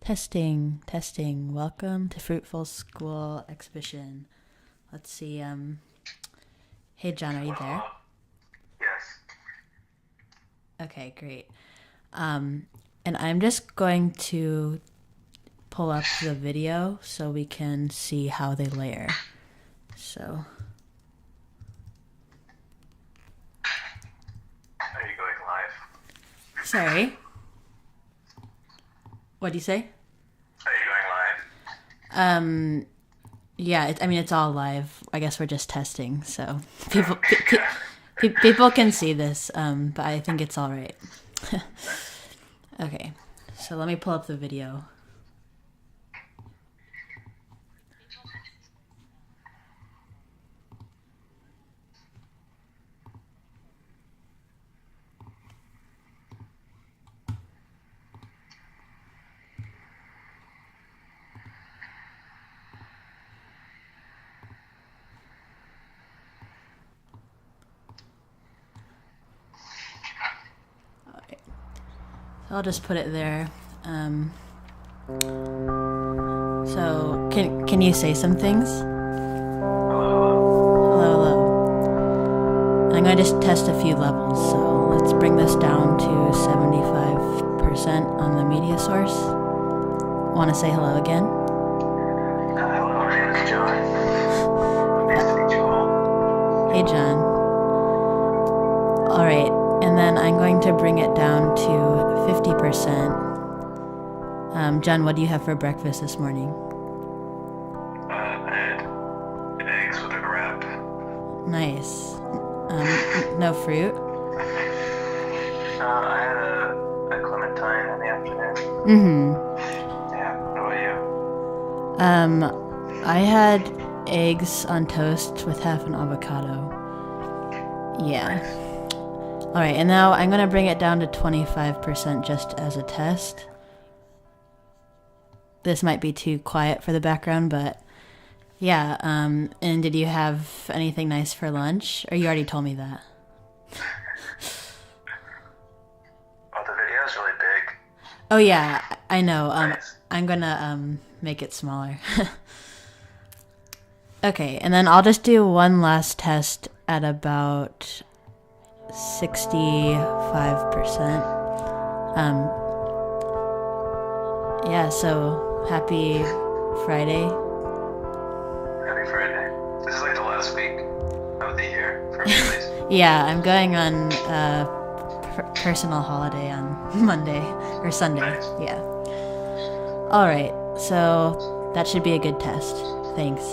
Testing, testing. Welcome to Fruitful School Exhibition. Let's see. Hey, John, are you there? Yes. Okay, great. And I'm just going to pull up the video so we can see how they layer. So, Are you going live? sorry. What'd you say? Are you going live? Yeah, it's all live. I guess we're just testing, so people can see this, but I think it's all right. Okay, so let me pull up the video. All right. So I'll just put it there. So can you say some things? Hello, Hello, hello. I'm gonna just test a few levels. So let's bring this down to 75% on the media source. Want to say hello again? hello. My name is John. Nice to meet you all. Hey, John. All right, and then I'm going to bring it down to 50%. John, what do you have for breakfast this morning? I had eggs with a wrap. Nice. No fruit? I had a clementine in the afternoon. Mm-hmm. Yeah. What about you? I had eggs on toast with half an avocado. Yeah. Nice. All right, and now I'm going to bring it down to 25% just as a test. This might be too quiet for the background, but yeah. And did you have anything nice for lunch? Or you already told me that. Oh, the video is really big. Oh yeah, I know. Nice. I'm gonna make it smaller. Okay, and then I'll just do one last test at about 65%. Um, yeah. So happy Friday. Happy Friday. This is like the last week of the year for me, at least. Yeah, I'm going on a personal holiday on Monday or Sunday. Nice. Yeah. All right. So that should be a good test. Thanks.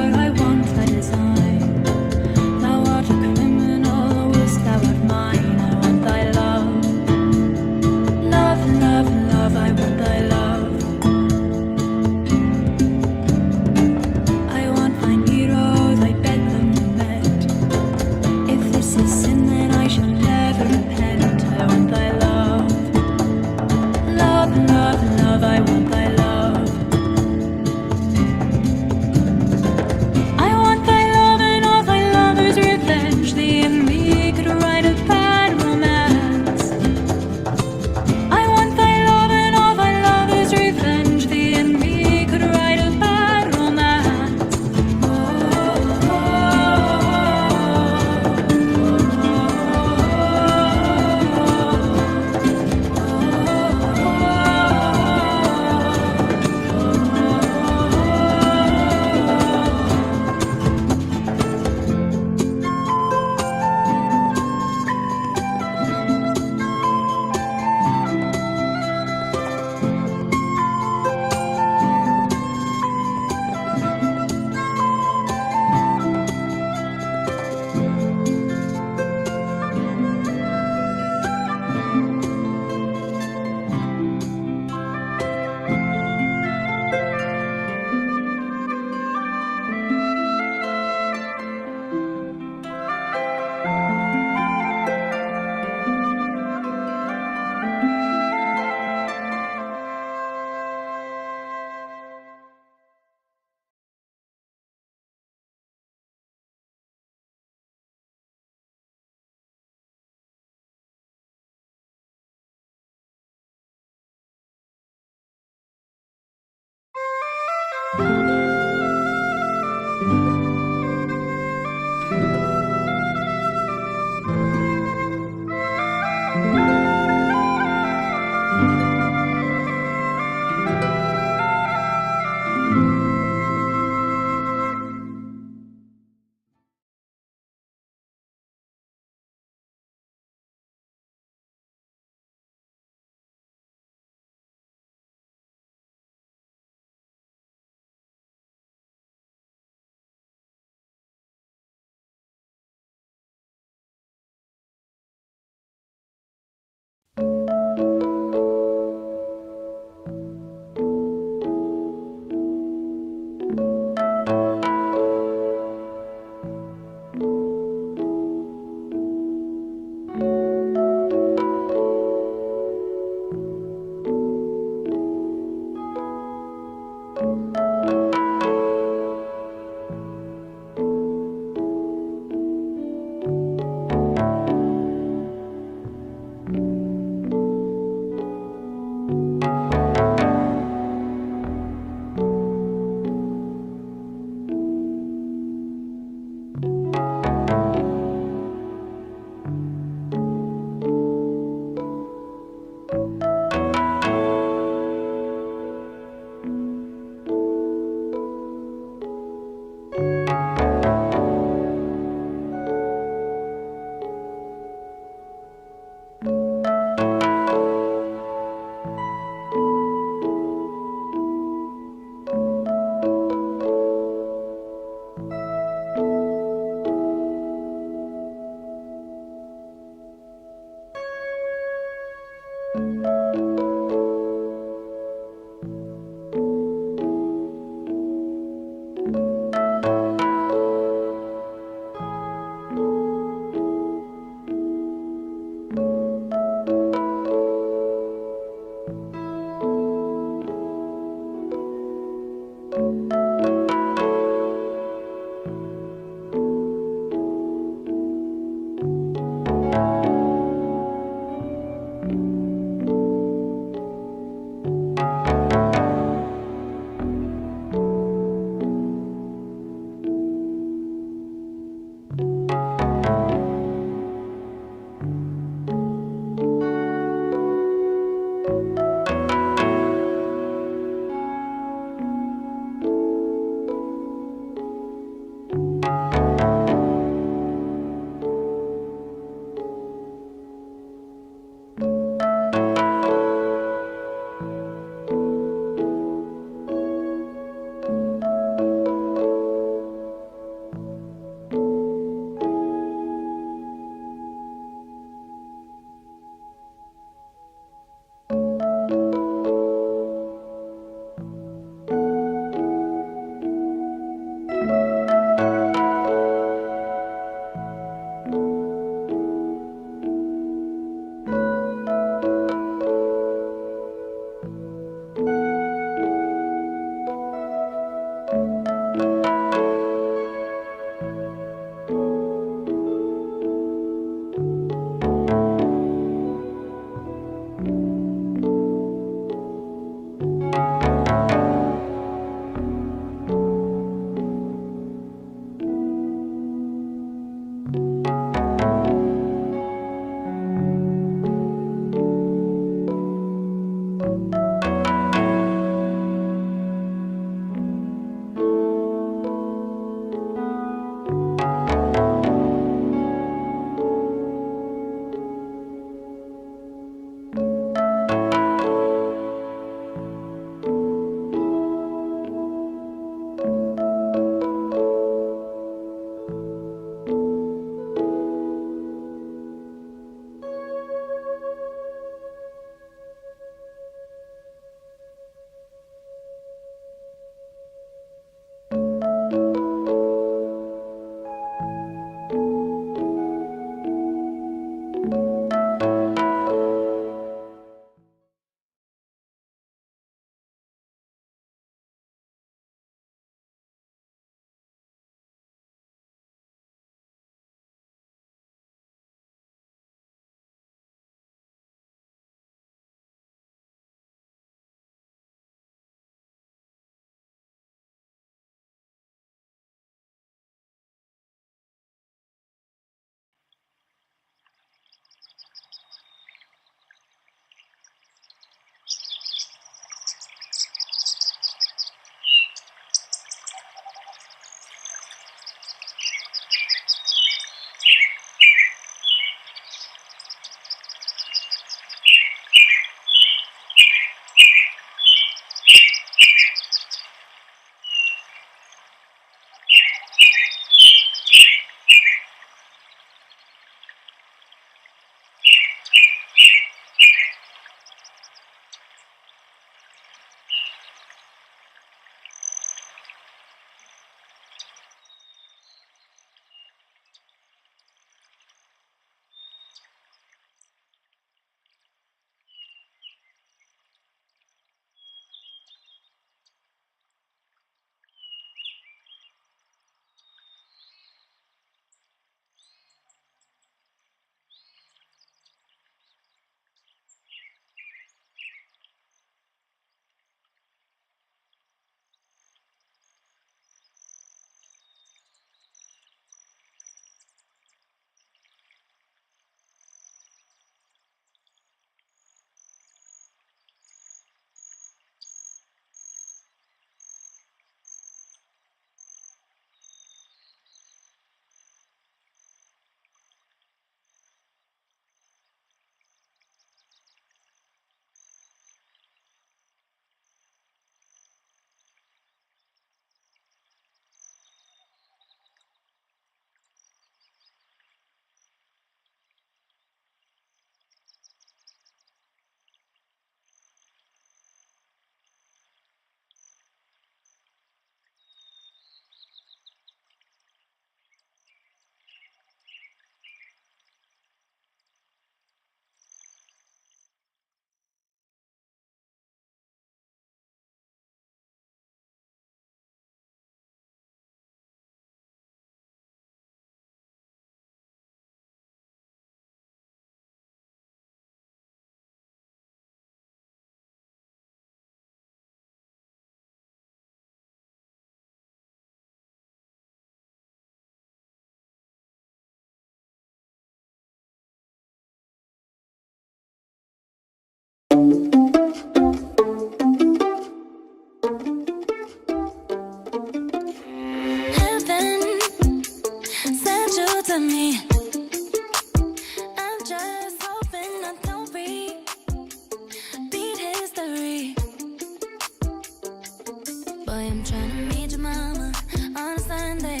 Boy, I'm trying to meet your mama on a Sunday.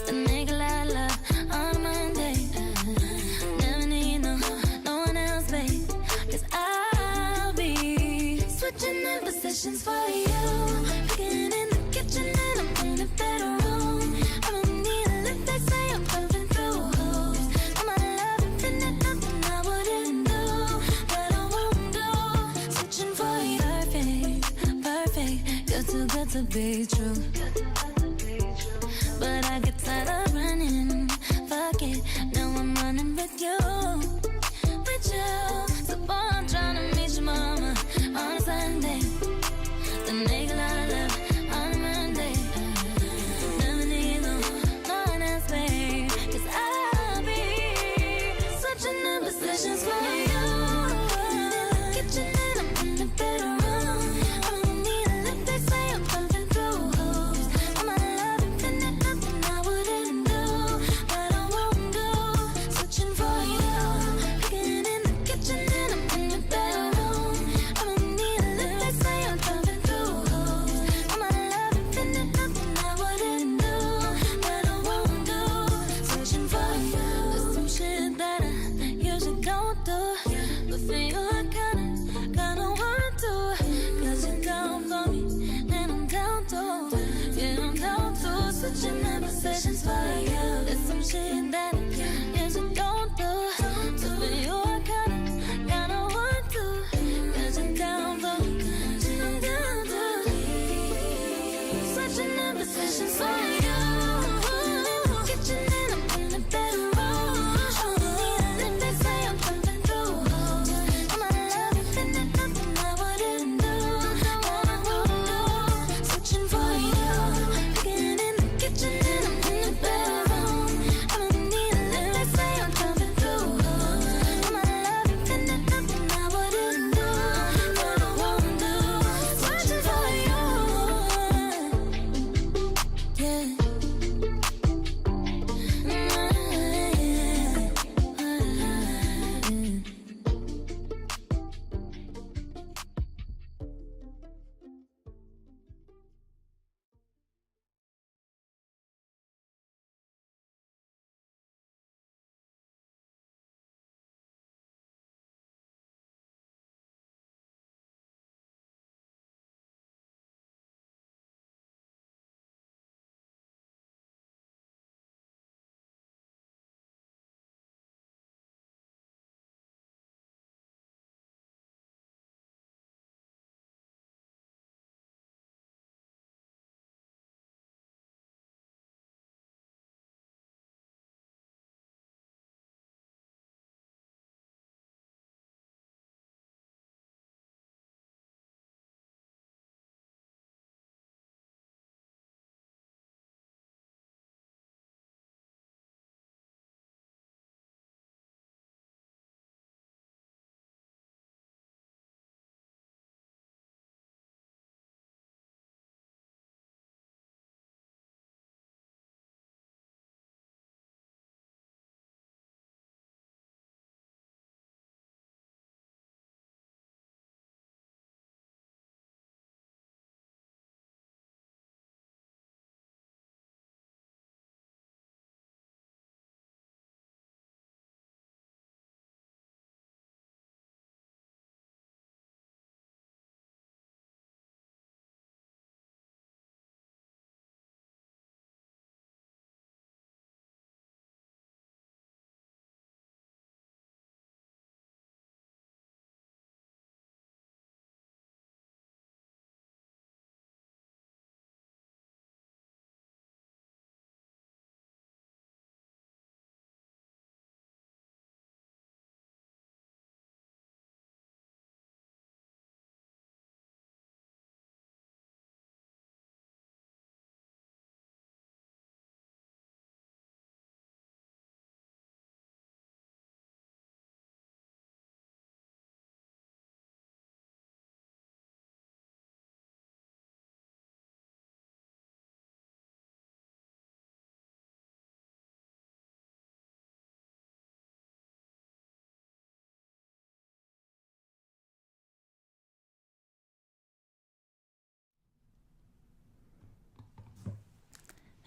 The nigga I love on a Monday. Never need no one else, babe. Cause I'll be switching in positions for you. Cooking in the kitchen and I'm in the bedroom. I don't need a lift, they say I'm pumping through holes. I'm my love infinite, nothing I wouldn't do, but I won't do. Switching for you, perfect, you're too good to be true. But I get tired of running, fuck it, now I'm running with you. With you, so boy, I'm tryna meet your mama on a Sunday. The nigga I love on a Monday. Never need no one else, babe. Cause I'll be switching in positions for you. In the kitchen and I'm in the bedroom. I don't need a lift, they say I'm pumping through holes. I'm my love infinite, nothing I wouldn't do, but I won't do. Switching for you. Cooking in the kitchen and I'm in the bedroom. I don't need a lift, they say I'm pumping through holes. I'm my love infinite, nothing I wouldn't do, but I won't do. Switching for you. There's some shit that I usually don't do, but for you I kinda want to. Cause you're down for me, and I'm down too. Yeah, I'm down too. Switching in positions for you. There's some shit that I usually don't do, but for you I kinda want to. Cause you're down for me, and I'm down too. Switching in positions for you. Kitchen and I'm in the bedroom. I don't need a lift, they say I'm pumping through holes. I'm my love infinite, nothing I wouldn't do, but I won't do. Switching for you. Cooking in the kitchen and I'm in the bedroom. I don't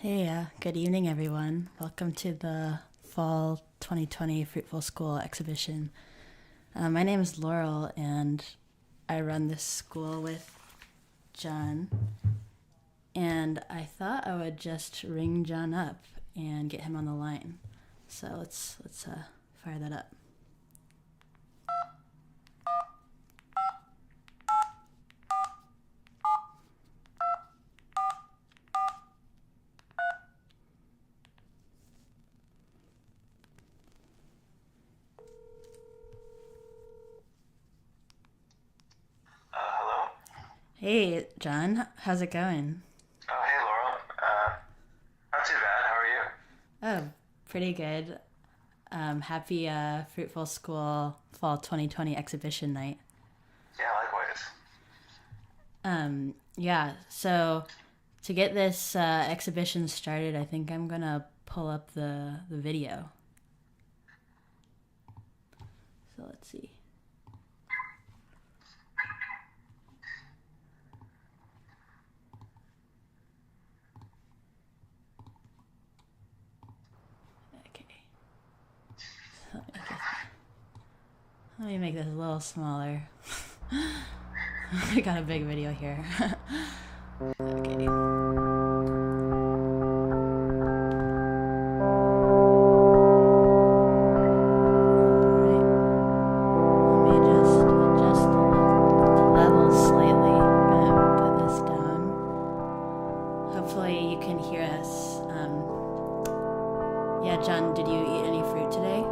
Hey, good evening, everyone. Welcome to the Fall 2020 Fruitful School exhibition. My name is Laurel, and I run this school with John. And I thought I would just ring John up and get him on the line. So let's fire that up. Hello? Hey, John, how's it going? Oh, hey, Laurel. Not too bad. How are you? Oh, pretty good. Happy Fruitful School Fall 2020 exhibition night. Yeah, likewise. Yeah, so to get this exhibition started, I think I'm gonna pull up the video. So let's see. Okay. So let me make this a little smaller. I got a big video here. Okay. Hopefully you can hear us. Yeah, John, did you eat any fruit today?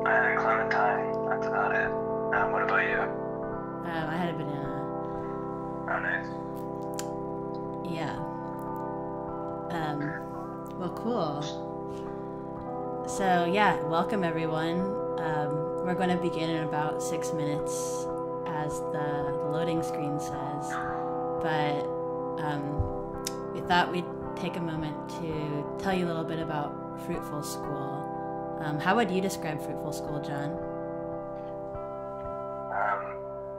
I had a clementine. That's about it. What about you? I had a banana. Oh, nice. Yeah. Well, cool. So, yeah, welcome everyone. We're going to begin in about 6 minutes, as the loading screen says. But we thought we'd take a moment to tell you a little bit about Fruitful School. How would you describe Fruitful School, John?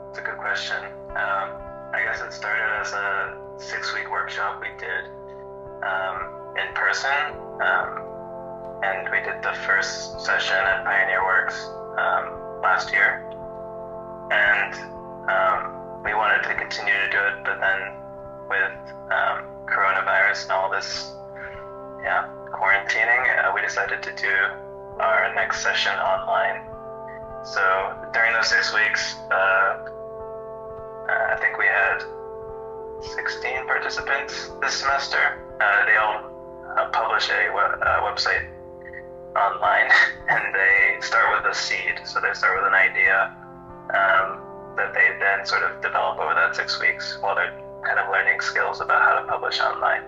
It's a good question. I guess it started as a 6-week workshop we did in person, and we did the first session at Pioneer Works last year, and we wanted to continue to do it, but then with coronavirus and all this quarantining, we decided to do our next session online. So during those 6 weeks, I think we had 16 participants this semester. They all publish a website online, and they start with a seed. So they start with an idea that they then sort of develop over that 6 weeks while they're kind of learning skills about how to publish online.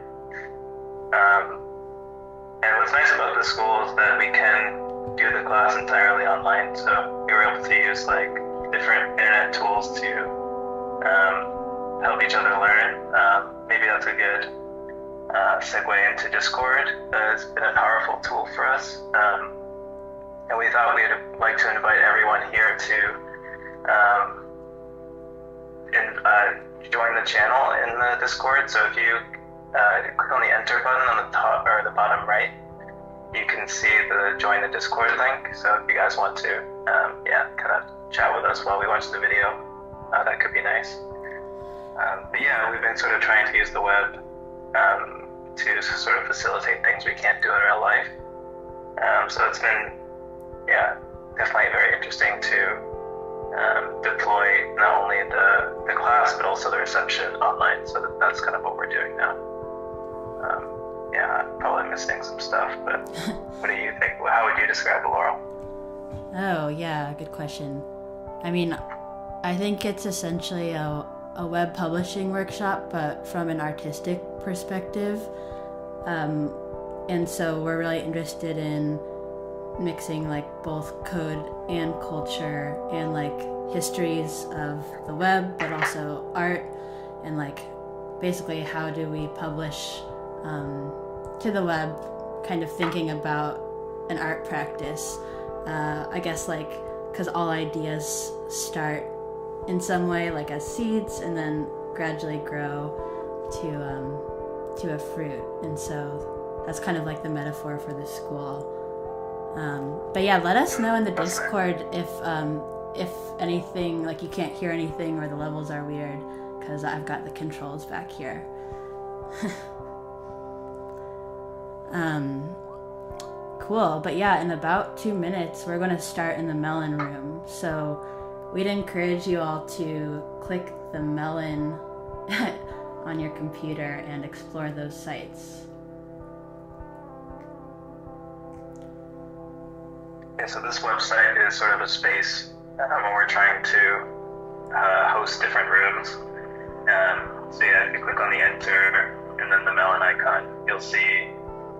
And what's nice about this school is that we can do the class entirely online. So we were able to use like different internet tools to help each other learn. Maybe that's a good segue into Discord. It's been a powerful tool for us. And we thought we'd like to invite everyone here to join the channel in the Discord. So if you click on the enter button on the top or the bottom right, you can see the join the Discord link. So if you guys want to kind of chat with us while we watch the video, that could be nice. But yeah, we've been sort of trying to use the web to sort of facilitate things we can't do in real life. So it's been definitely very interesting to deploy not only the class but also the reception online. So that's kind of what we're doing now. I'm probably missing some stuff, but what do you think? How would you describe it, Laurel? Oh, yeah, good question. I mean, I think it's essentially a web publishing workshop, but from an artistic perspective. And so we're really interested in mixing like both code and culture and like histories of the web, but also art, and like basically how do we publish to the web, kind of thinking about an art practice. I guess like because all ideas start in some way like as seeds and then gradually grow to to a fruit, and so that's kind of like the metaphor for the school. But yeah, let us know in the Discord if anything, like you can't hear anything or the levels are weird, because I've got the controls back here. Cool, but yeah, in about 2 minutes we're going to start in the melon room, so we'd encourage you all to click the melon on your computer and explore those sites. Yeah, so this website is sort of a space where we're trying to host different rooms. So yeah, if you click on the enter and then the melon icon, you'll see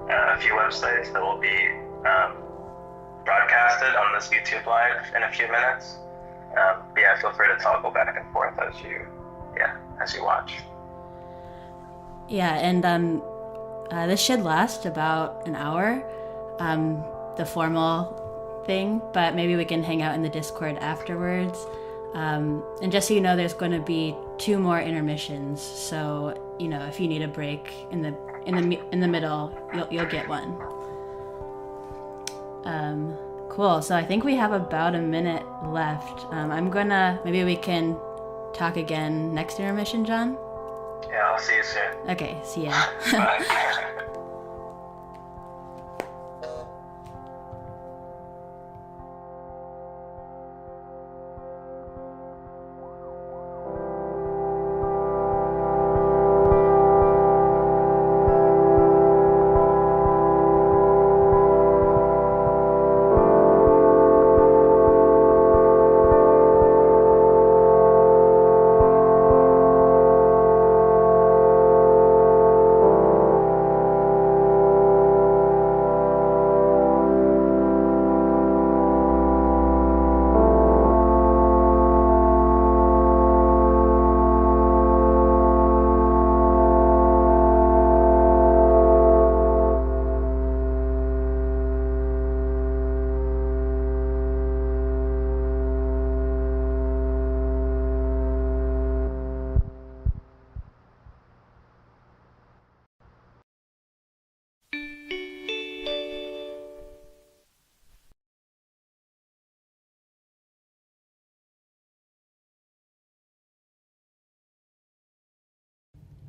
a few websites that will be broadcasted on this YouTube live in a few minutes. But yeah, feel free to toggle back and forth as you watch. Yeah, and this should last about an hour, the formal thing, but maybe we can hang out in the Discord afterwards. And just so you know, there's going to be 2 more intermissions, so you know, if you need a break in the middle, you'll get one. Cool. So I think we have about a minute left. Maybe we can talk again next intermission, John. Yeah, I'll see you soon. Okay, see ya. Bye.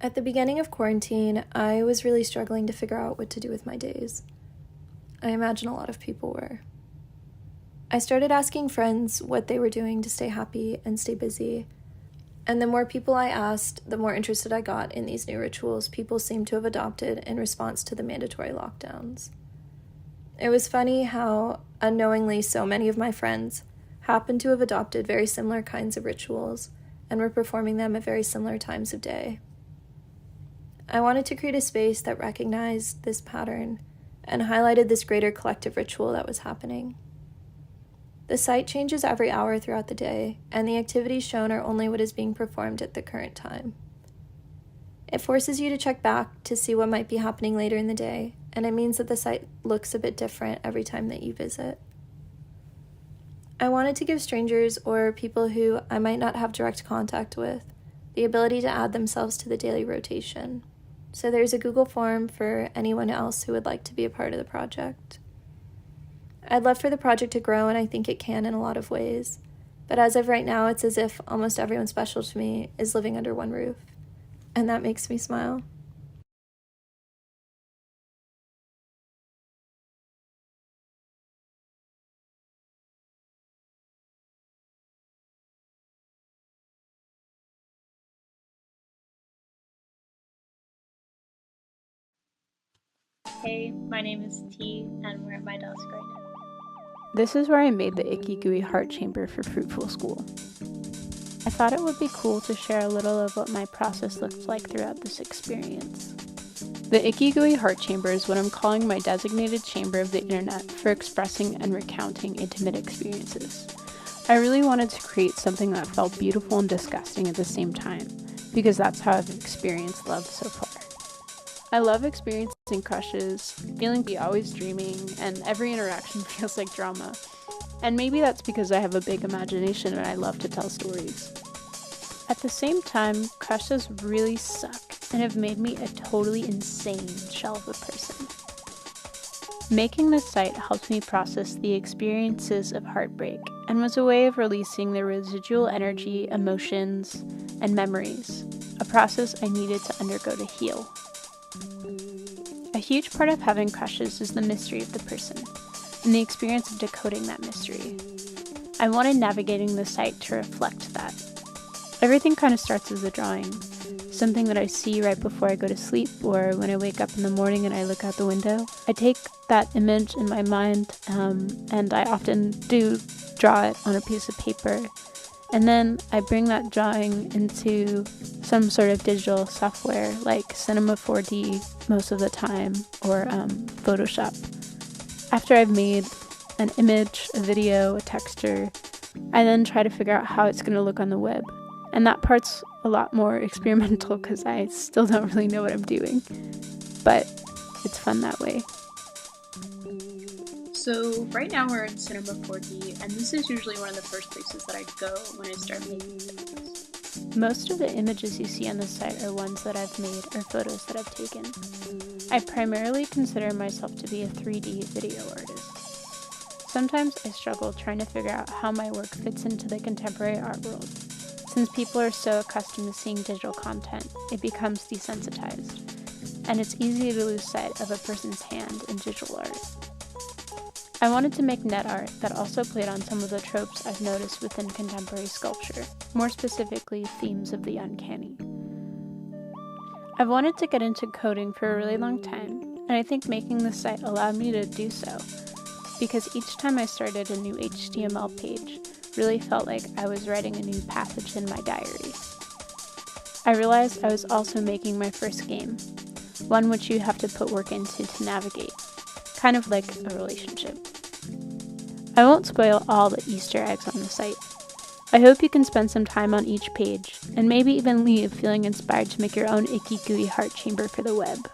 At the beginning of quarantine, I was really struggling to figure out what to do with my days. I imagine a lot of people were. I started asking friends what they were doing to stay happy and stay busy, and the more people I asked, the more interested I got in these new rituals people seemed to have adopted in response to the mandatory lockdowns. It was funny how, unknowingly, so many of my friends happened to have adopted very similar kinds of rituals and were performing them at very similar times of day. I wanted to create a space that recognized this pattern and highlighted this greater collective ritual that was happening. The site changes every hour throughout the day, and the activities shown are only what is being performed at the current time. It forces you to check back to see what might be happening later in the day, and it means that the site looks a bit different every time that you visit. I wanted to give strangers or people who I might not have direct contact with the ability to add themselves to the daily rotation. So there's a Google form for anyone else who would like to be a part of the project. I'd love for the project to grow, and I think it can in a lot of ways. But as of right now, it's as if almost everyone special to me is living under one roof. And that makes me smile. Hey, my name is T, and we're at my desk right now. This is where I made the Icky Gooey Heart Chamber for Fruitful School. I thought it would be cool to share a little of what my process looked like throughout this experience. The Icky Gooey Heart Chamber is what I'm calling my designated chamber of the internet for expressing and recounting intimate experiences. I really wanted to create something that felt beautiful and disgusting at the same time, because that's how I've experienced love so far. I love experiencing crushes, feeling be always dreaming, and every interaction feels like drama. And maybe that's because I have a big imagination and I love to tell stories. At the same time, crushes really suck, and have made me a totally insane shell of a person. Making this site helped me process the experiences of heartbreak and was a way of releasing the residual energy, emotions, and memories, a process I needed to undergo to heal. A huge part of having crushes is the mystery of the person and the experience of decoding that mystery. I wanted navigating the site to reflect that. Everything kind of starts as a drawing, something that I see right before I go to sleep or when I wake up in the morning and I look out the window. I take that image in my mind and I often do draw it on a piece of paper, and then I bring that drawing into some sort of digital software like Cinema 4D most of the time, or Photoshop. After I've made an image, a video, a texture, I then try to figure out how it's going to look on the web. And that part's a lot more experimental because I still don't really know what I'm doing. But it's fun that way. So right now we're in Cinema 4D, and this is usually one of the first places that I go when I start making things. Most of the images you see on the site are ones that I've made or photos that I've taken. I primarily consider myself to be a 3D video artist. Sometimes I struggle trying to figure out how my work fits into the contemporary art world. Since people are so accustomed to seeing digital content, it becomes desensitized, and it's easy to lose sight of a person's hand in digital art. I wanted to make net art that also played on some of the tropes I've noticed within contemporary sculpture, more specifically themes of the uncanny. I've wanted to get into coding for a really long time, and I think making this site allowed me to do so, because each time I started a new HTML page, really felt like I was writing a new passage in my diary. I realized I was also making my first game, one which you have to put work into to navigate, kind of like a relationship. I won't spoil all the Easter eggs on the site. I hope you can spend some time on each page, and maybe even leave feeling inspired to make your own icky gooey heart chamber for the web.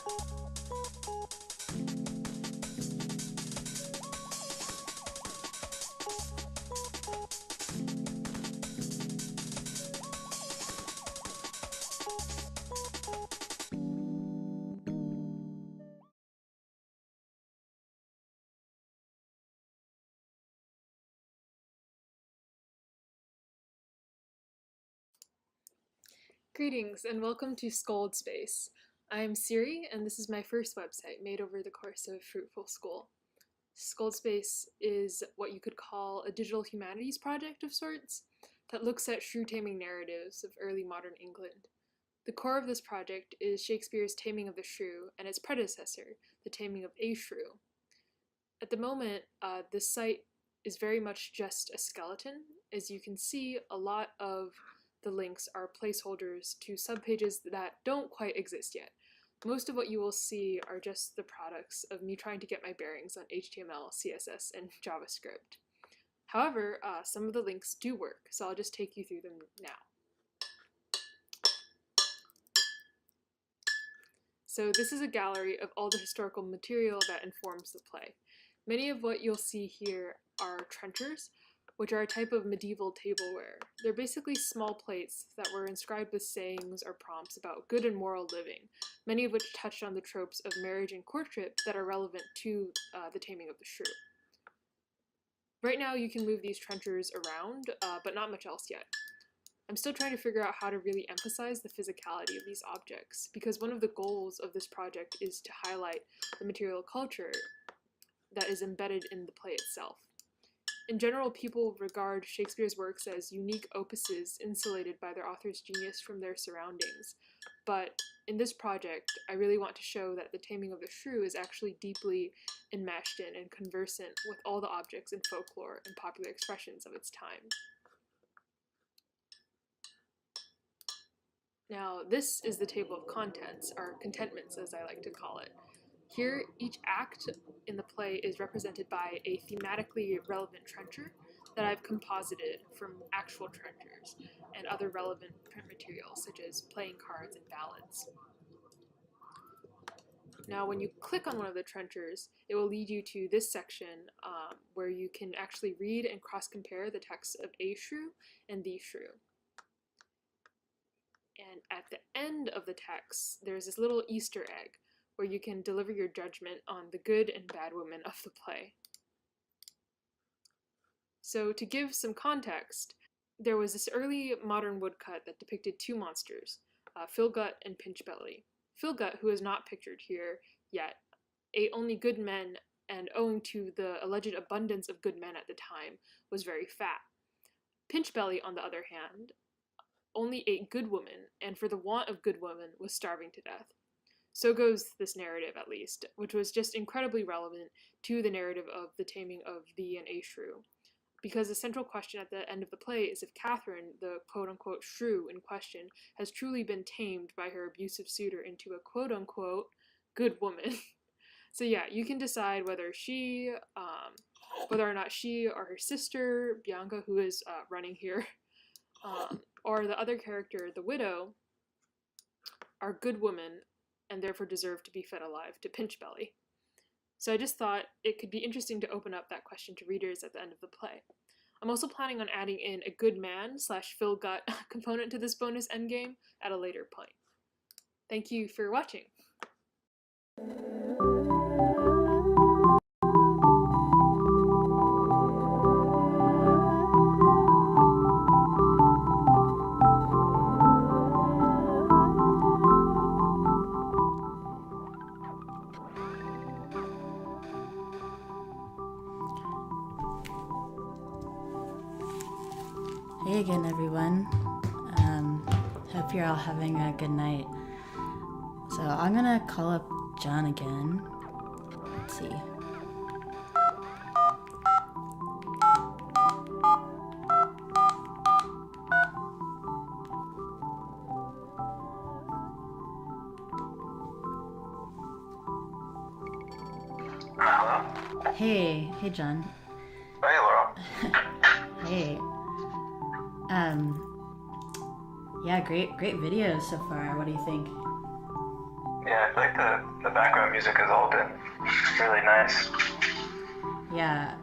Greetings and welcome to Scold Space. I'm Siri and this is my first website made over the course of Fruitful School. Scold Space is what you could call a digital humanities project of sorts that looks at shrew taming narratives of early modern England. The core of this project is Shakespeare's Taming of the Shrew and its predecessor, The Taming of a Shrew. At the moment, this site is very much just a skeleton. As you can see, a lot of the links are placeholders to subpages that don't quite exist yet. Most of what you will see are just the products of me trying to get my bearings on HTML, CSS, and JavaScript. However, some of the links do work, so I'll just take you through them now. So this is a gallery of all the historical material that informs the play. Many of what you'll see here are trenchers, which are a type of medieval tableware. They're basically small plates that were inscribed with sayings or prompts about good and moral living, many of which touched on the tropes of marriage and courtship that are relevant to the taming of the shrew. Right now you can move these trenchers around, but not much else yet. I'm still trying to figure out how to really emphasize the physicality of these objects, because one of the goals of this project is to highlight the material culture that is embedded in the play itself. In general, people regard Shakespeare's works as unique opuses insulated by their author's genius from their surroundings, but in this project, I really want to show that the Taming of the Shrew is actually deeply enmeshed in and conversant with all the objects in folklore and popular expressions of its time. Now, this is the table of contents, or contentments as I like to call it. Here, each act in the play is represented by a thematically relevant trencher that I've composited from actual trenchers and other relevant print materials such as playing cards and ballads. Now, when you click on one of the trenchers, it will lead you to this section where you can actually read and cross-compare the text of a shrew and the shrew. And at the end of the text, there's this little Easter egg where you can deliver your judgment on the good and bad women of the play. So to give some context, there was this early modern woodcut that depicted two monsters, Philgut and Pinchbelly. Philgut, who is not pictured here yet, ate only good men, and owing to the alleged abundance of good men at the time, was very fat. Pinchbelly, on the other hand, only ate good women, and for the want of good women, was starving to death. So goes this narrative, at least, which was just incredibly relevant to the narrative of the taming of the and a shrew. Because the central question at the end of the play is if Catherine, the quote-unquote shrew in question, has truly been tamed by her abusive suitor into a quote-unquote good woman. So yeah, you can decide whether or not she or her sister, Bianca, who is running here, or the other character, the widow, are good women and therefore deserve to be fed alive to Pinchbelly. So I just thought it could be interesting to open up that question to readers at the end of the play. I'm also planning on adding in a good man / Philgut component to this bonus endgame at a later point. Thank you for watching. Hey again, everyone. Hope you're all having a good night. So I'm gonna call up John again. Let's see. Hello? Hey John. Hey, Laurel. Hey. Yeah, great videos so far. What do you think? Yeah, I feel like the background music has all been really nice. Yeah,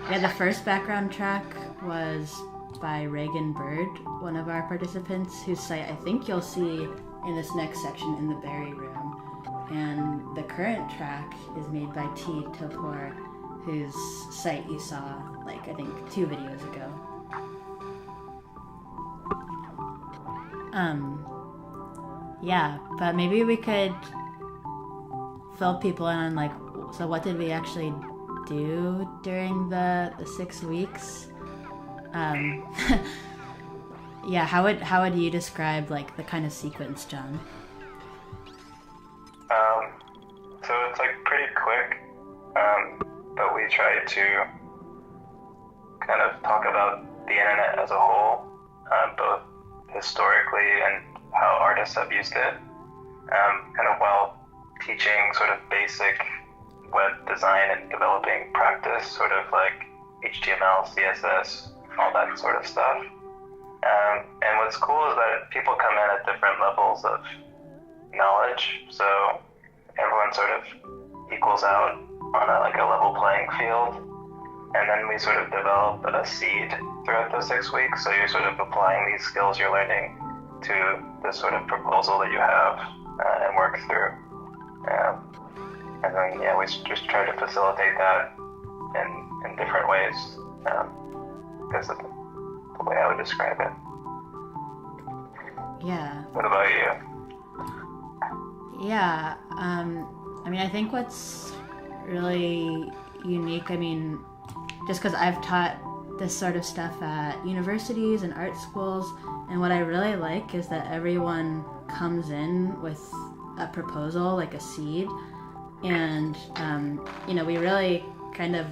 the first background track was by Reagan Bird, one of our participants, whose site I think you'll see in this next section in the Berry Room. And the current track is made by T. Topor, whose site you saw, I think 2 videos ago. Yeah, but maybe we could fill people in on so what did we actually do during the 6 weeks? Yeah, how would you describe the kind of sequence, John? So it's pretty quick, but we try to kind of talk about the internet as a whole, both historically and how artists have used it, kind of while teaching sort of basic web design and developing practice, sort of HTML, CSS, all that sort of stuff. And what's cool is that people come in at different levels of knowledge, so everyone sort of equals out on a level playing field, and then we sort of develop a seed throughout the 6 weeks, so you're sort of applying these skills you're learning to this sort of proposal that you have and work through. And then, yeah, we just try to facilitate that in different ways, because of the way I would describe it. Yeah. What about you? Yeah, I think what's really unique, just because I've taught this sort of stuff at universities and art schools, and what I really like is that everyone comes in with a proposal, a seed, and, we really kind of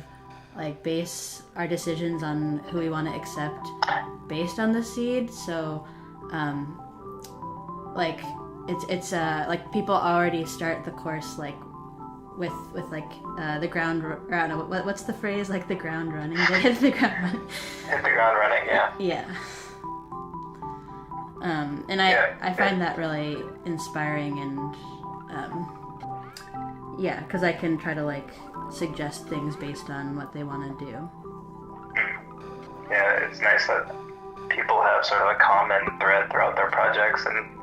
base our decisions on who we want to accept based on the seed, so, it's people already start the course with the ground. What's the phrase? The ground running. They hit the ground running. Hit the ground running. Yeah. Yeah. And I find that really inspiring, and because I can try to suggest things based on what they want to do. Yeah, it's nice that people have sort of a common thread throughout their projects, and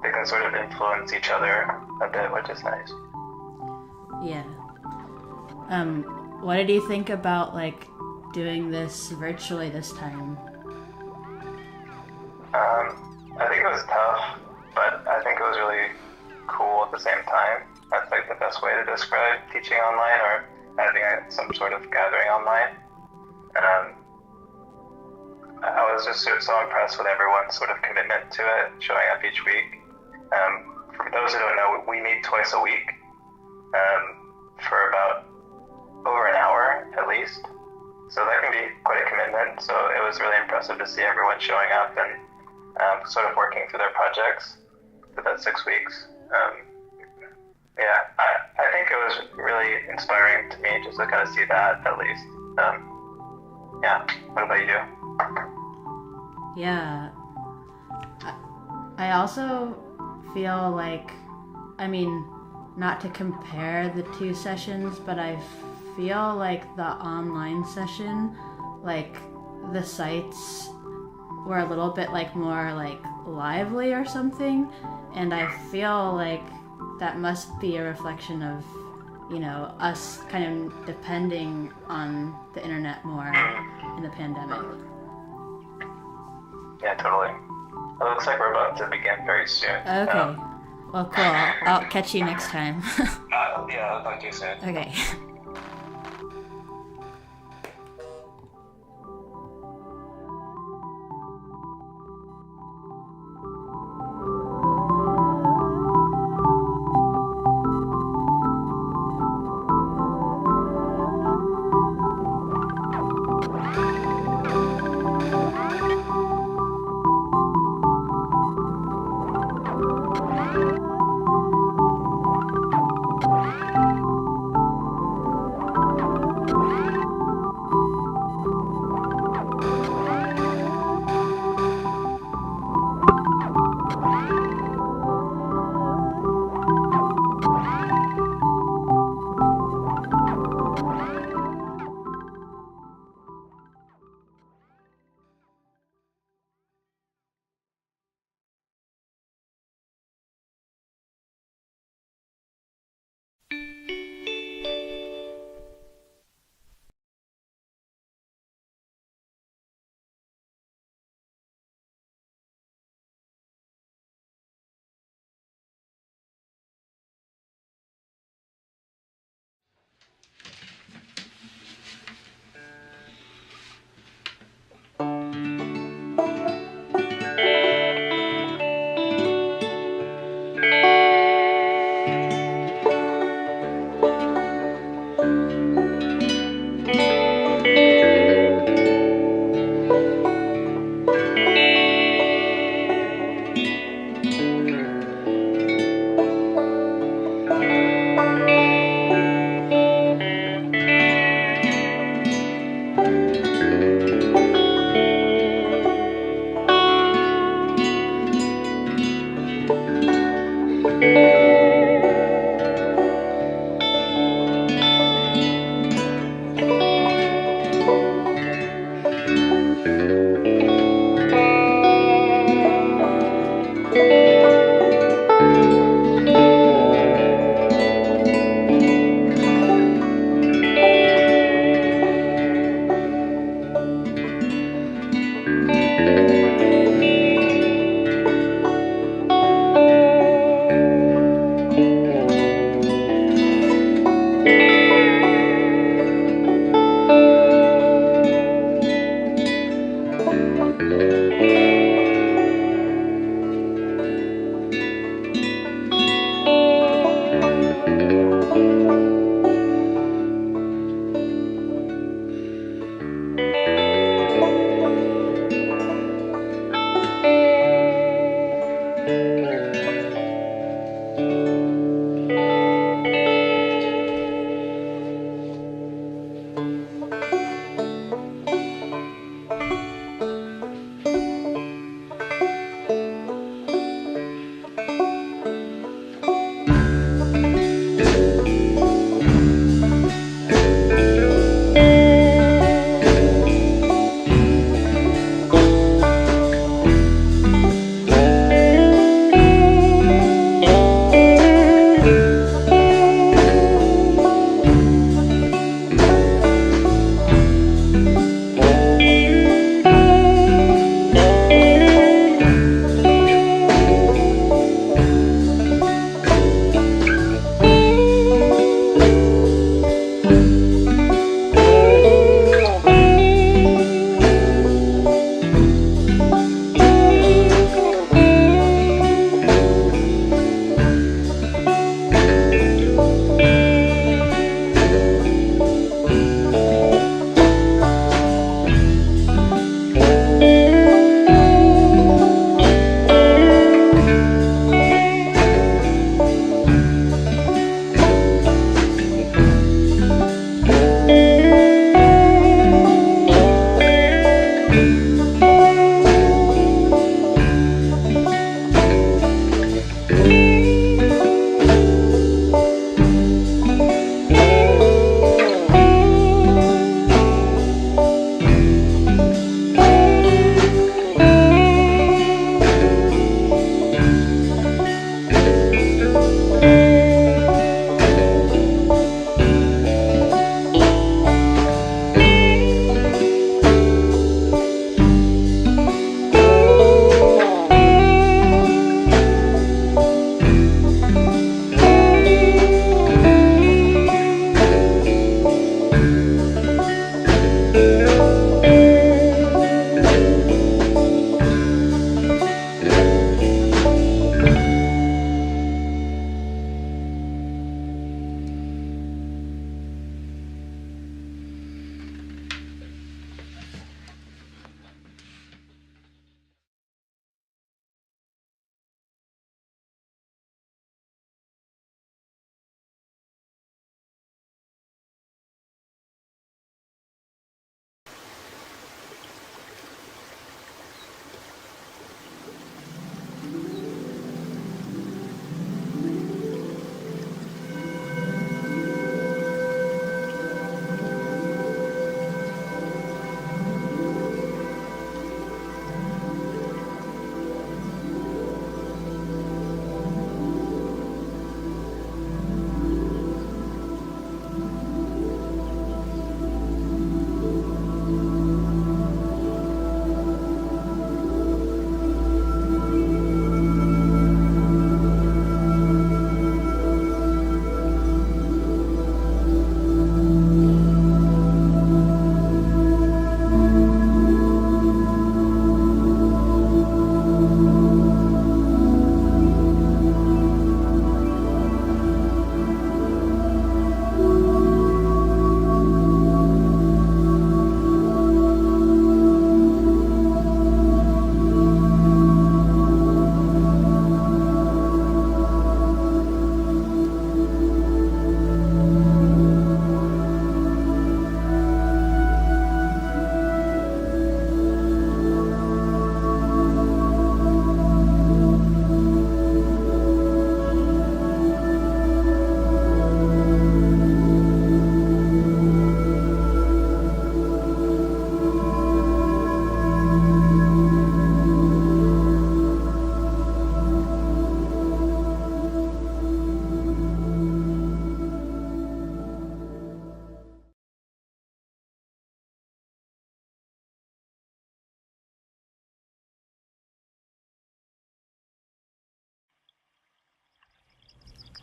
they can sort of influence each other a bit, which is nice. Yeah. What did you think about like doing this virtually this time? I think it was tough, but I think it was really cool at the same time. That's like the best way to describe teaching online or having some sort of gathering online. I was just so impressed with everyone's sort of commitment to it, showing up each week. For those who don't know, we meet twice a week for about over an hour at least. So that can be quite a commitment. So it was really impressive to see everyone showing up and sort of working through their projects for that 6 weeks. I think it was really inspiring to me just to kind of see that at least. What about you? Yeah. I also feel like, I mean, not to compare the two sessions, but I feel like the online session, like the sites were a little bit like more like lively or something, and I feel like that must be a reflection of, you know, us kind of depending on the internet more in the pandemic. Yeah, totally. It looks like we're about to begin very soon. Okay. Well, cool. I'll catch you next time. I'll talk to you soon. Okay.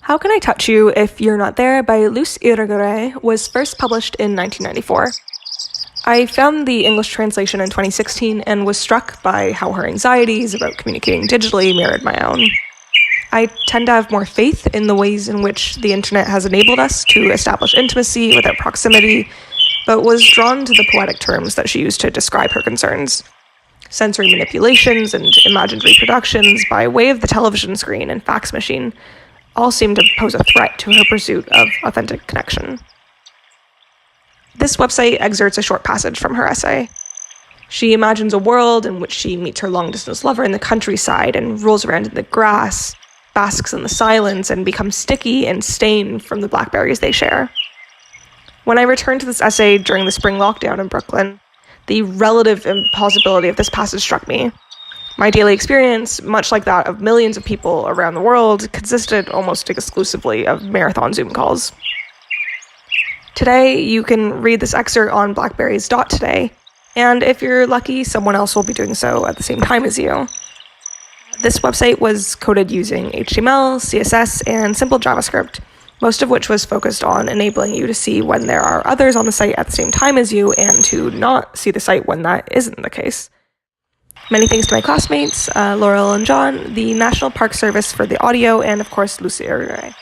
How Can I Touch You If You're Not There by Luz Irigaray was first published in 1994. I found the English translation in 2016 and was struck by how her anxieties about communicating digitally mirrored my own. I tend to have more faith in the ways in which the internet has enabled us to establish intimacy without proximity, but was drawn to the poetic terms that she used to describe her concerns. Sensory manipulations and imagined reproductions by way of the television screen and fax machine all seem to pose a threat to her pursuit of authentic connection. This website excerpts a short passage from her essay. She imagines a world in which she meets her long-distance lover in the countryside and rolls around in the grass, basks in the silence, and becomes sticky and stained from the blackberries they share. When I returned to this essay during the spring lockdown in Brooklyn, the relative impossibility of this passage struck me. My daily experience, much like that of millions of people around the world, consisted almost exclusively of marathon Zoom calls. Today, you can read this excerpt on blackberries.today, and if you're lucky, someone else will be doing so at the same time as you. This website was coded using HTML, CSS, and simple JavaScript, most of which was focused on enabling you to see when there are others on the site at the same time as you and to not see the site when that isn't the case. Many thanks to my classmates, Laurel and John, the National Park Service for the audio, and of course, Luz Irigaray.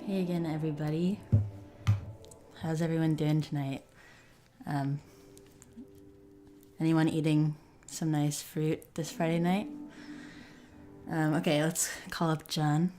Hey again, everybody. How's everyone doing tonight? Anyone eating some nice fruit this Friday night? Okay, let's call up John.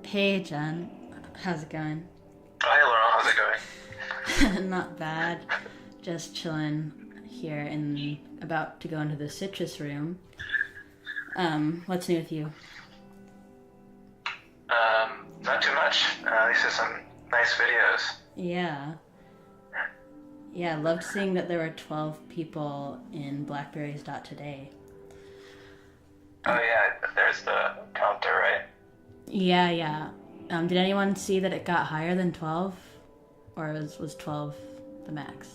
Hey, John. How's it going? Hi, Laurel. How's it going? Not bad. Just chilling here and about to go into the citrus room. What's new with you? Not too much. These are some nice videos. Yeah. Yeah, I loved seeing that there were 12 people in blackberries.today. Oh yeah, there's the counter, right? Yeah. Did anyone see that it got higher than 12? Or was 12 the max?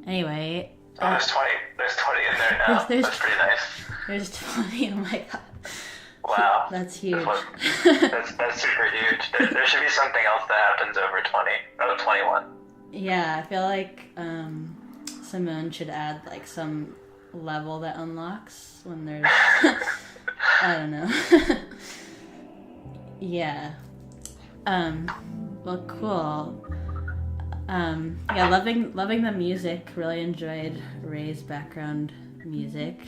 Anyway. Oh, there's 20. There's 20 in there now. That's pretty nice. There's 20. Oh my god. Wow. That's huge. That's super huge. There should be something else that happens over 20. Oh, 21. Yeah, I feel like Simone should add like some level that unlocks when there's I don't know. Yeah. Well, cool. Yeah, loving the music. Really enjoyed Ray's background music.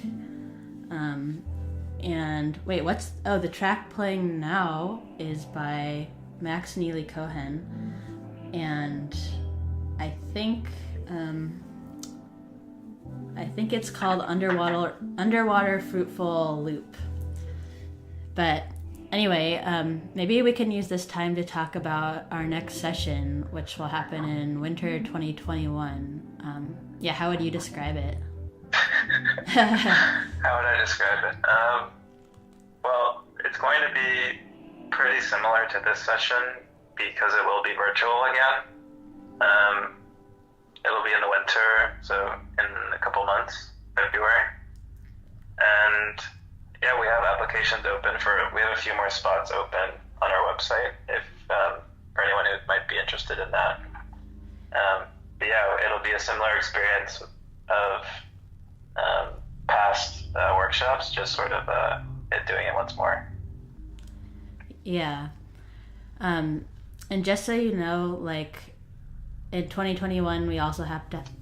And wait, the track playing now is by Max Neely Cohen, and I think it's called Underwater Fruitful Loop. But anyway, maybe we can use this time to talk about our next session, which will happen in winter 2021. Yeah, how would you describe it? How would I describe it? Well, it's going to be pretty similar to this session because it will be virtual again. It'll be in the winter, so in a couple months, February. And Yeah, we have applications open we have a few more spots open on our website if for anyone who might be interested in that. But yeah, it'll be a similar experience of past workshops, just sort of doing it once more. Yeah. And just so you know, like in 2021, we also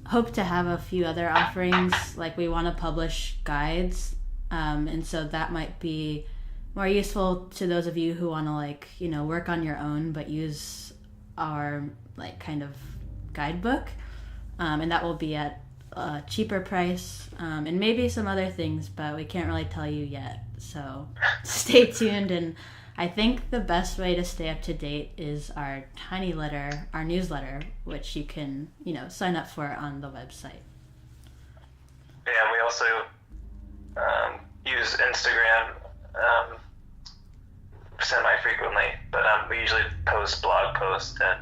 hope to have a few other offerings. Like we want to publish guides, and so that might be more useful to those of you who want to like work on your own, but use our like kind of guidebook, and that will be at a cheaper price, and maybe some other things, but we can't really tell you yet. So stay tuned. And I think the best way to stay up to date is our our newsletter, which you can, sign up for on the website. Yeah, we also use Instagram semi-frequently, but we usually post blog posts and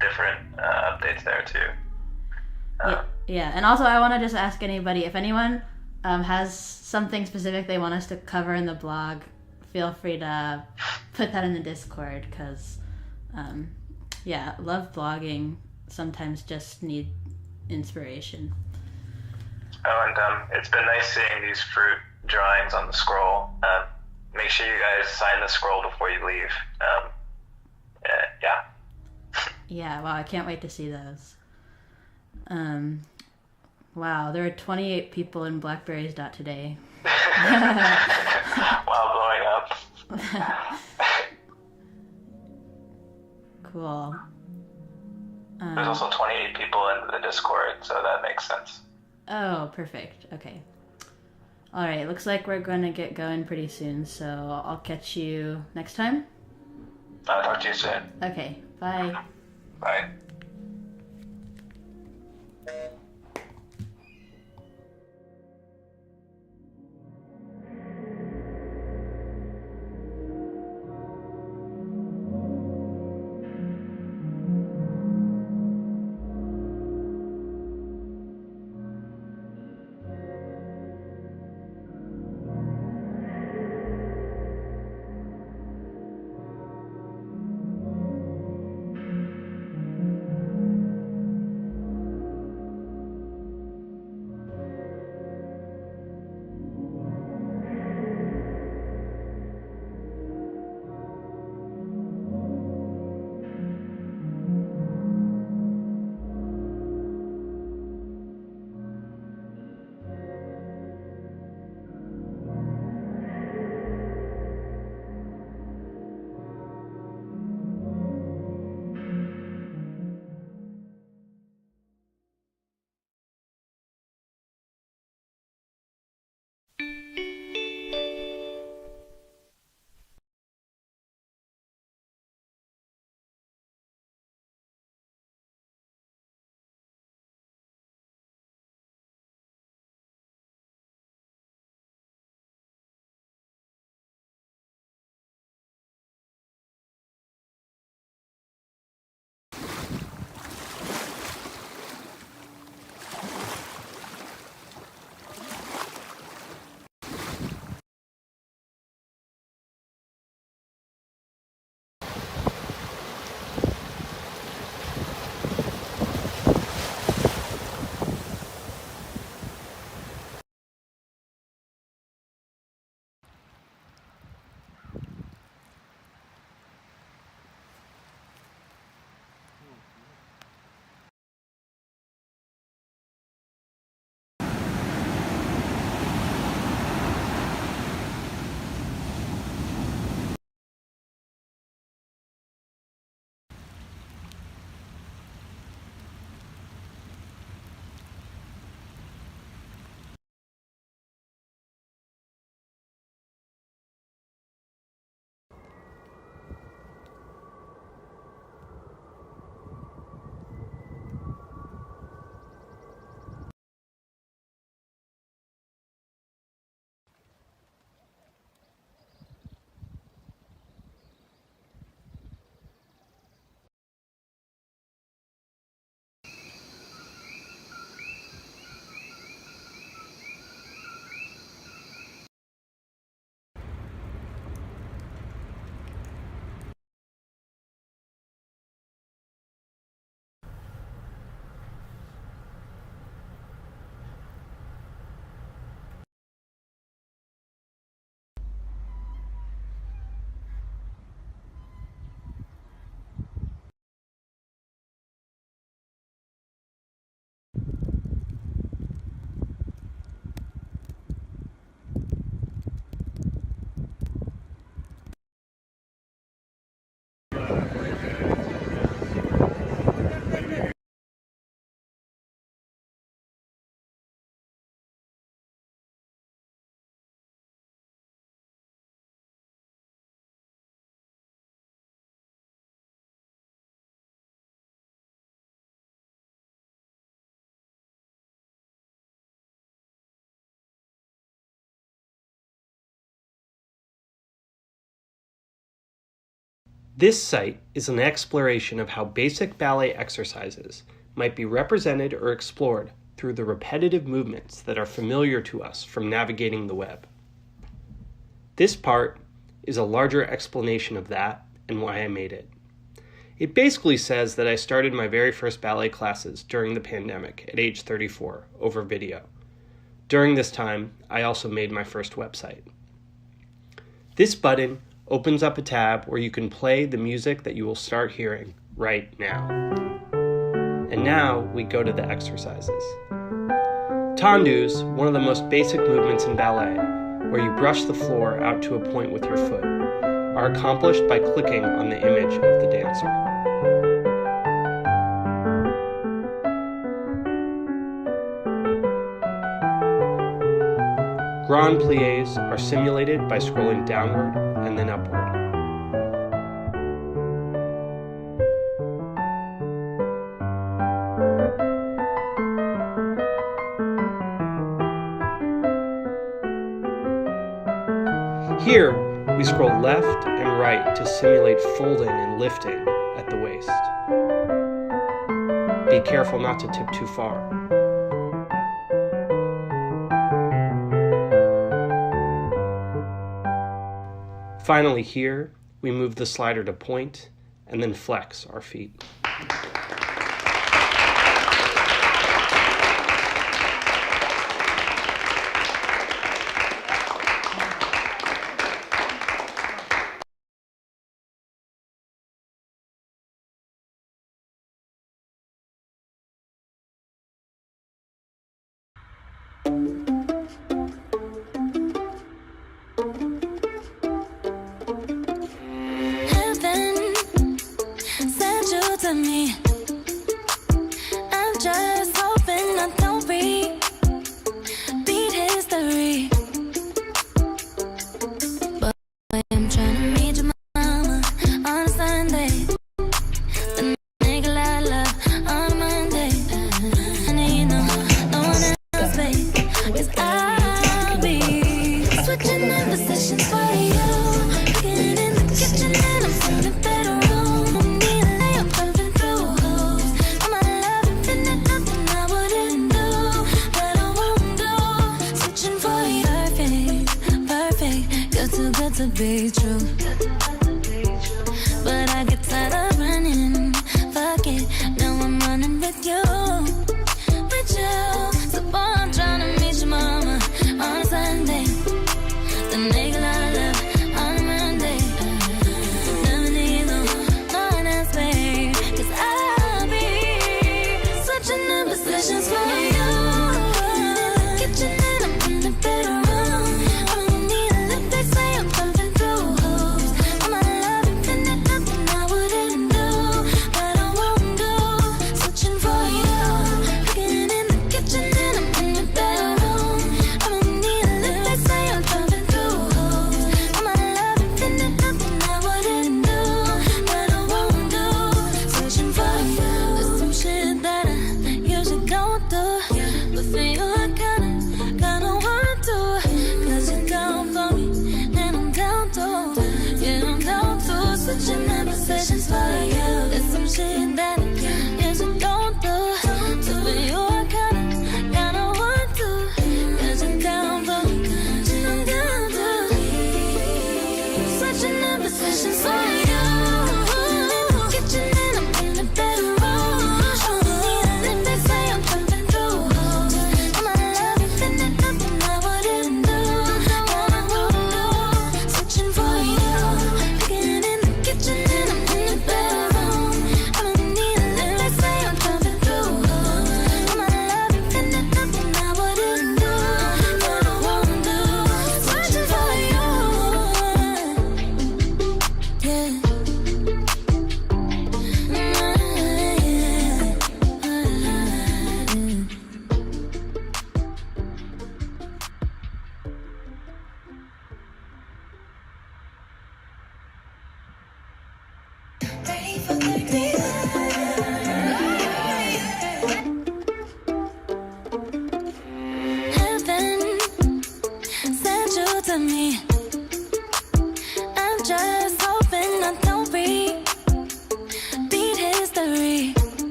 different updates there too. Yeah, and also I want to just ask anybody, if anyone has something specific they want us to cover in the blog, feel free to put that in the Discord, because love blogging, sometimes just need inspiration. Oh, and it's been nice seeing these fruit drawings on the scroll. Make sure you guys sign the scroll before you leave. Yeah, wow, I can't wait to see those. Wow, there are 28 people in Blackberries today. While blowing up. Cool. There's also 28 people in the Discord, so that makes sense. Oh, perfect. Okay. All right, looks like we're going to get going pretty soon, so I'll catch you next time. I'll talk to you soon. Okay, bye. Bye. This site is an exploration of how basic ballet exercises might be represented or explored through the repetitive movements that are familiar to us from navigating the web. This part is a larger explanation of that and why I made it. It basically says that I started my very first ballet classes during the pandemic at age 34 over video. During this time, I also made my first website. This button opens up a tab where you can play the music that you will start hearing right now. And now we go to the exercises. Tendus, one of the most basic movements in ballet, where you brush the floor out to a point with your foot, are accomplished by clicking on the image of the dancer. Grand pliés are simulated by scrolling downward and then upward. Here, we scroll left and right to simulate folding and lifting at the waist. Be careful not to tip too far. Finally here, we move the slider to point and then flex our feet. Heaven sent you to me. I'm just hoping I don't beat history. But I'm trying to reach your mama on a Sunday. The nigga I love on a Monday. I need no one else, babe. 'Cause I'll be switching up positions for you. Cooking in the kitchen and I'm in the bedroom. Need a layup, pumping through holes. All my love infinite, nothing I wouldn't do, that I won't do. Switching for you, perfect, you're too good to be true. But I get tired of running, fuck it, now I'm running with you. So boy, I'm trying to meet your mama on a Sunday. The nigga I love on a Monday. Never need no one else, babe. 'Cause I'll be switching up positions for you. In the kitchen and I'm in the bedroom. I don't need a lip, they say I'm pumping through holes.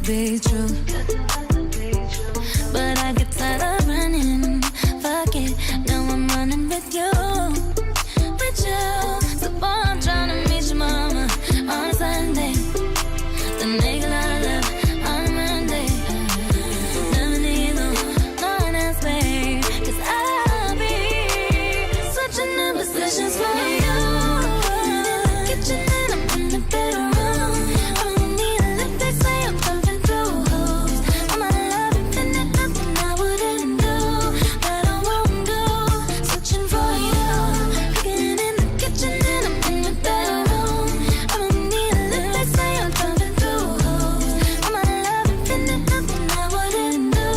be true. But I get tired of running. Fuck it, now I'm running with you. With you. So boy, I'm trying to meet your mama on a Sunday. The nigga I love on a Monday. Never need no one else, babe. 'Cause I'll be switching in positions for you. Kitchen and I'm in the bedroom. I don't need a lift, they say I'm pumping through holes. I'm a love infinite, nothing I wouldn't do, but I won't do. Switching for you. Cooking in the kitchen and I'm in the bedroom. I don't need a lift, they say I'm pumping through holes. I'm a love infinite, nothing I wouldn't do,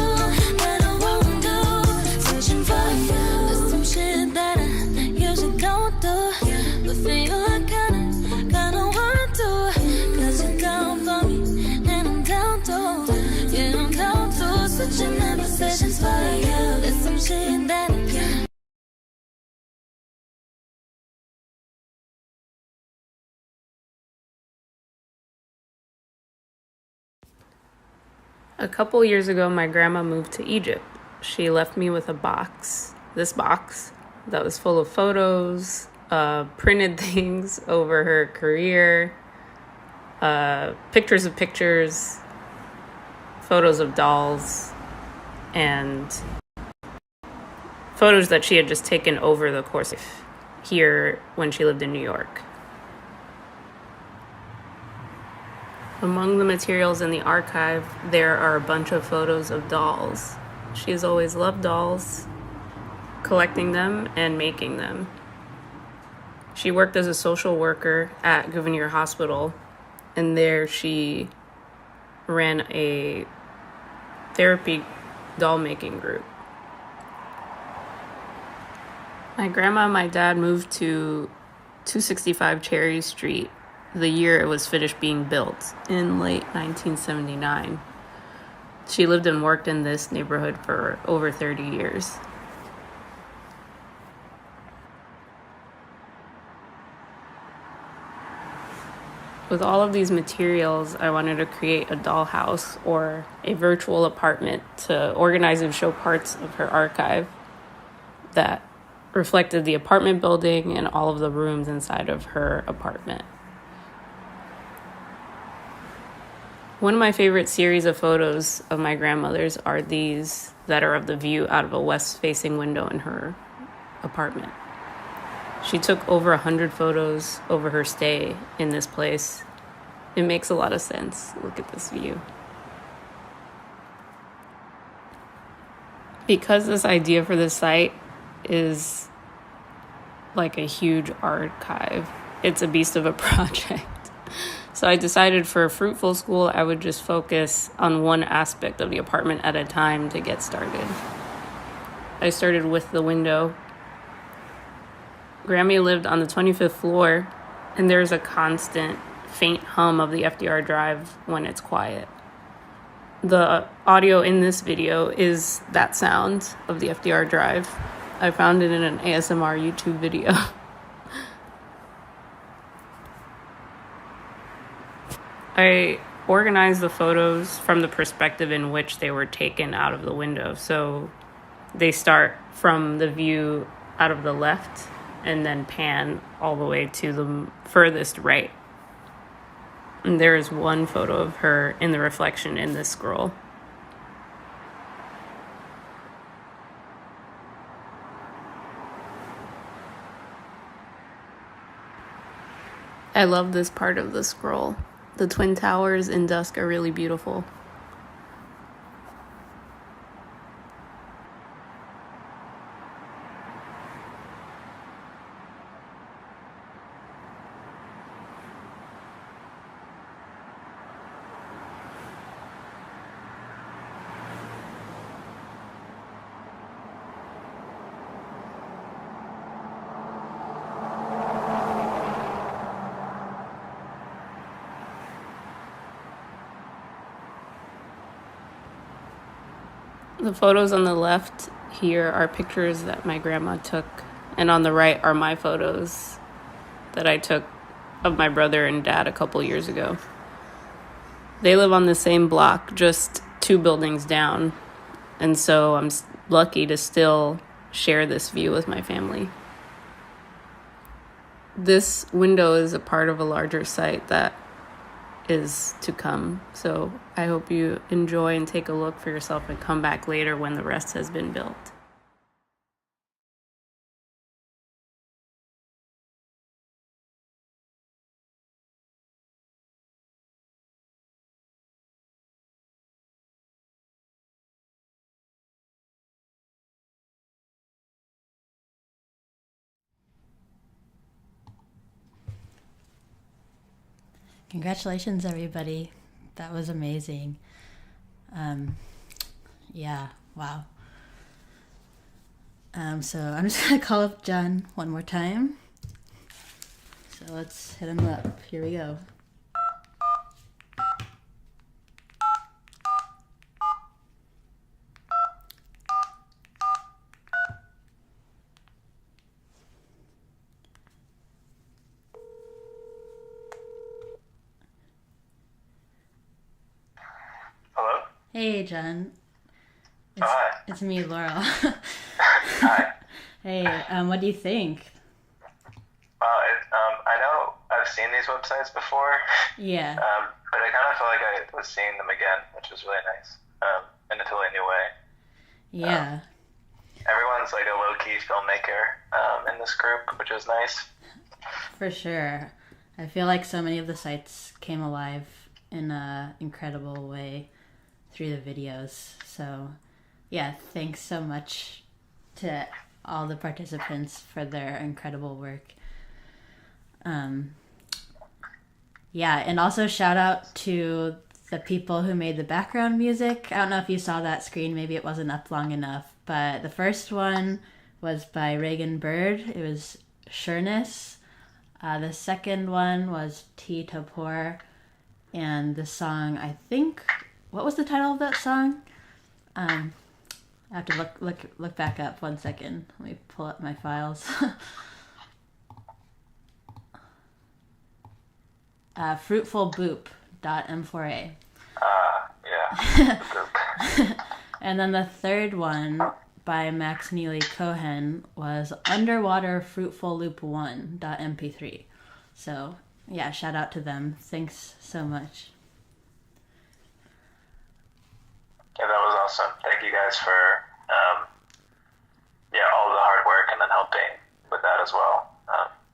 but I won't do. Switching for you. There's some shit that I usually don't do, but for you I kinda want to. 'Cause you're down for me and I'm down to. Yeah, I'm down to. Switching my positions for you. There's some shit that I can't. A couple years ago, my grandma moved to Egypt. She left me with this box, that was full of photos, printed things over her career, pictures of pictures, photos of dolls, and photos that she had just taken over the course of here when she lived in New York. Among the materials in the archive, there are a bunch of photos of dolls. She's always loved dolls, collecting them and making them. She worked as a social worker at Gouverneur Hospital, and there she ran a therapy doll making group. My grandma and my dad moved to 265 Cherry Street the year it was finished being built in late 1979. She lived and worked in this neighborhood for over 30 years. With all of these materials, I wanted to create a dollhouse or a virtual apartment to organize and show parts of her archive that reflected the apartment building and all of the rooms inside of her apartment. One of my favorite series of photos of my grandmother's are these that are of the view out of a west-facing window in her apartment. She took over 100 photos over her stay in this place. It makes a lot of sense. Look at this view. Because this idea for this site is like a huge archive, it's a beast of a project. So I decided for Fruitful School, I would just focus on one aspect of the apartment at a time to get started. I started with the window. Grammy lived on the 25th floor, and there's a constant faint hum of the FDR drive when it's quiet. The audio in this video is that sound of the FDR drive. I found it in an ASMR YouTube video. I organized the photos from the perspective in which they were taken out of the window. So they start from the view out of the left and then pan all the way to the furthest right. And there is one photo of her in the reflection in this scroll. I love this part of the scroll. The Twin Towers in dusk are really beautiful. The photos on the left here are pictures that my grandma took, and on the right are my photos that I took of my brother and dad a couple years ago. They live on the same block, just 2 buildings down. And so I'm lucky to still share this view with my family. This window is a part of a larger site that is to come. So I hope you enjoy and take a look for yourself and come back later when the rest has been built. Congratulations, everybody. That was amazing. Yeah, wow. So I'm just going to call up John one more time. So let's hit him up. Here we go. Hello? Hey, John. Hi. It's me, Laurel. Hi. Hey, what do you think? I know I've seen these websites before. Yeah. But I kind of felt like I was seeing them again, which was really nice, in a totally new way. Yeah. Everyone's like a low-key filmmaker in this group, which is nice. For sure. I feel like so many of the sites came alive in an incredible way through the videos. So, yeah, thanks so much to all the participants for their incredible work. Yeah, and also shout out to the people who made the background music. I don't know if you saw that screen, maybe it wasn't up long enough, but the first one was by Reagan Bird. It was Sureness. The second one was T. Topor, and the song, I think, what was the title of that song? I have to look back up 1 second. Let me pull up my files. Fruitful Boop.m4a. Yeah. And then the third one by Max Neely Cohen was Underwater Fruitful Loop 1.mp3. So yeah, shout out to them. Thanks so much. Yeah, that was awesome. Thank you guys for all the hard work and then helping with that as well.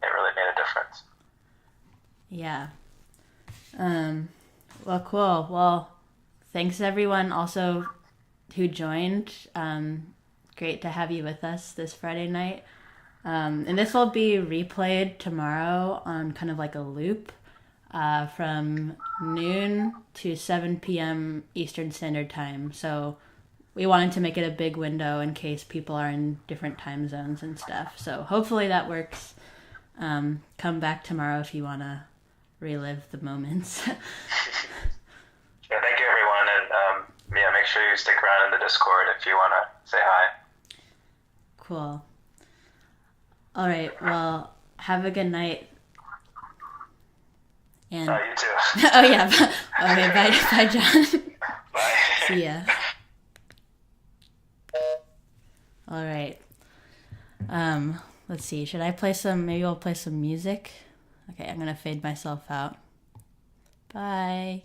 It really made a difference. Yeah. Well, cool. Well, thanks everyone also who joined. Great to have you with us this Friday night. And this will be replayed tomorrow on kind of like a loop from noon to 7 p.m. Eastern Standard Time. So we wanted to make it a big window in case people are in different time zones and stuff. So hopefully that works. Come back tomorrow if you want to relive the moments. Yeah, thank you everyone, and make sure you stick around in the Discord if you want to say hi. Cool. All right, well, have a good night. And you too. oh yeah. Okay, bye John. Bye. See ya. All right. Let's see. Should I play some? Maybe I'll play some music. Okay, I'm gonna fade myself out. Bye.